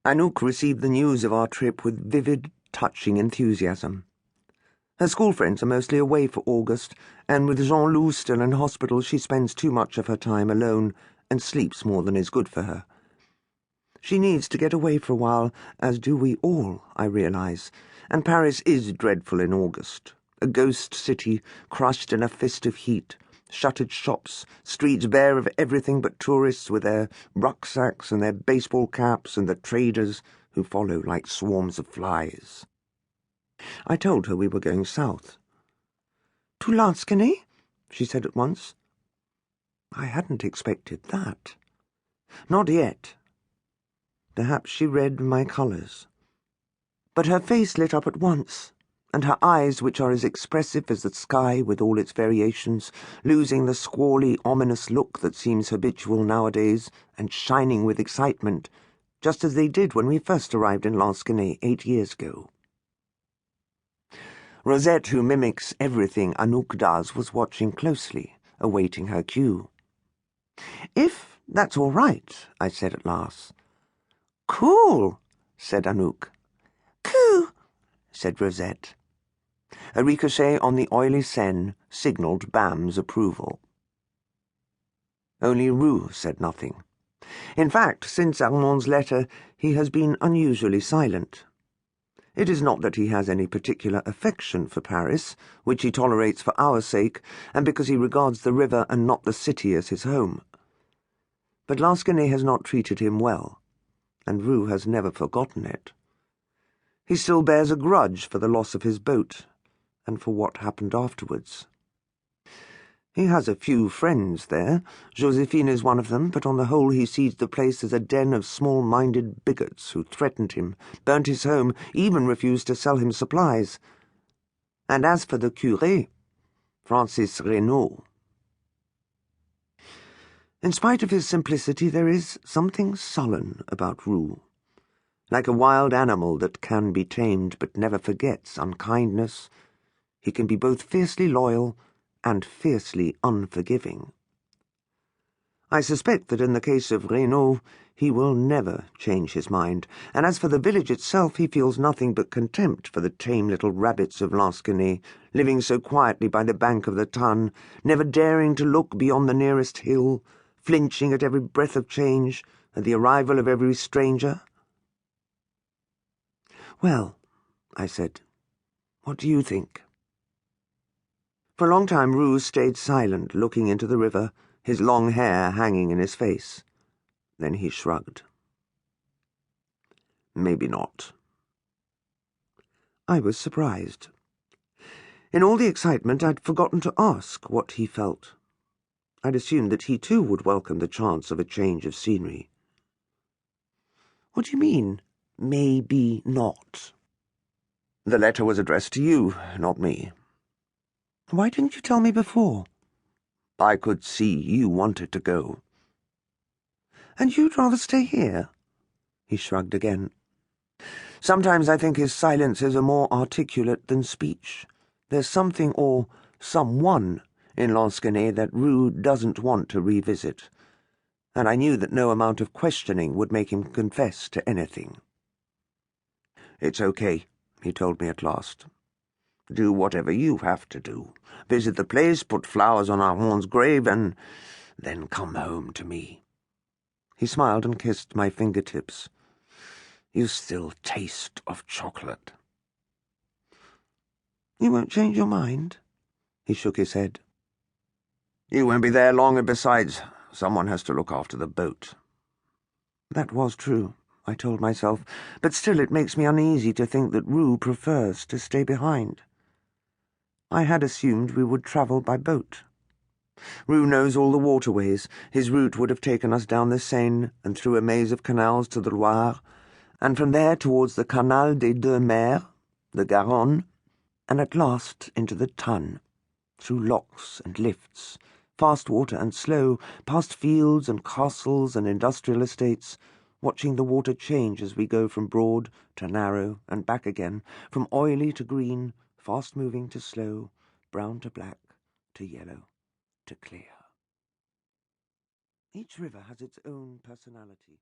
Anouk received the news of our trip with vivid, touching enthusiasm. Her school friends are mostly away for August, and with Jean-Loup still in hospital, she spends too much of her time alone and sleeps more than is good for her. She needs to get away for a while, as do we all, I realize, and Paris is dreadful in August. A ghost city, crushed in a fist of heat, shuttered shops, streets bare of everything but tourists with their rucksacks and their baseball caps, and the traders who follow like swarms of flies. I told her we were going south. "To Lansquenet?" she said at once. I hadn't expected that. Not yet. Perhaps she read my colours. But her face lit up at once, and her eyes, which are as expressive as the sky with all its variations, losing the squally, ominous look that seems habitual nowadays, and shining with excitement, just as they did when we first arrived in Lansquenet 8 years ago. Rosette, who mimics everything Anouk does, was watching closely, awaiting her cue. "If that's all right," I said at last. "Cool," said Anouk. "Coo," said Rosette. A ricochet on the oily Seine signalled Bam's approval. Only Roux said nothing. In fact, since Armand's letter, he has been unusually silent. It is not that he has any particular affection for Paris, which he tolerates for our sake, and because he regards the river and not the city as his home. But Lansquenet has not treated him well, and Roux has never forgotten it. He still bears a grudge for the loss of his boat, and for what happened afterwards. He has a few friends there. Josephine is one of them, but on the whole he sees the place as a den of small-minded bigots who threatened him, burnt his home, even refused to sell him supplies. And as for the curé, Francis Reynaud. In spite of his simplicity, there is something sullen about Roux, like a wild animal that can be tamed but never forgets unkindness. He can be both fiercely loyal and fiercely unforgiving. I suspect that in the case of Reynaud, he will never change his mind, and as for the village itself, he feels nothing but contempt for the tame little rabbits of Lansquenet, living so quietly by the bank of the Tann, never daring to look beyond the nearest hill, flinching at every breath of change, at the arrival of every stranger. "Well," I said, "what do you think?" For a long time Roux stayed silent, looking into the river, his long hair hanging in his face. Then he shrugged. "Maybe not." I was surprised. In all the excitement, I'd forgotten to ask what he felt. I'd assumed that he too would welcome the chance of a change of scenery. "What do you mean, maybe not?" "The letter was addressed to you, not me." "Why didn't you tell me before?" "I could see you wanted to go." "And you'd rather stay here?" He shrugged again. Sometimes I think his silences are more articulate than speech. There's something or someone in Lansquenet that Roux doesn't want to revisit, and I knew that no amount of questioning would make him confess to anything. "It's okay," he told me at last. "Do whatever you have to do. Visit the place, put flowers on Armand's grave, and then come home to me." He smiled and kissed my fingertips. "You still taste of chocolate." "You won't change your mind?" He shook his head. "You won't be there long, and besides, someone has to look after the boat." That was true, I told myself, but still it makes me uneasy to think that Roux prefers to stay behind. I had assumed we would travel by boat. Roux knows all the waterways. His route would have taken us down the Seine and through a maze of canals to the Loire, and from there towards the Canal des Deux Mers, the Garonne, and at last into the Tann, through locks and lifts, fast water and slow, past fields and castles and industrial estates, watching the water change as we go from broad to narrow and back again, from oily to green, fast-moving to slow, brown to black, to yellow, to clear. Each river has its own personality.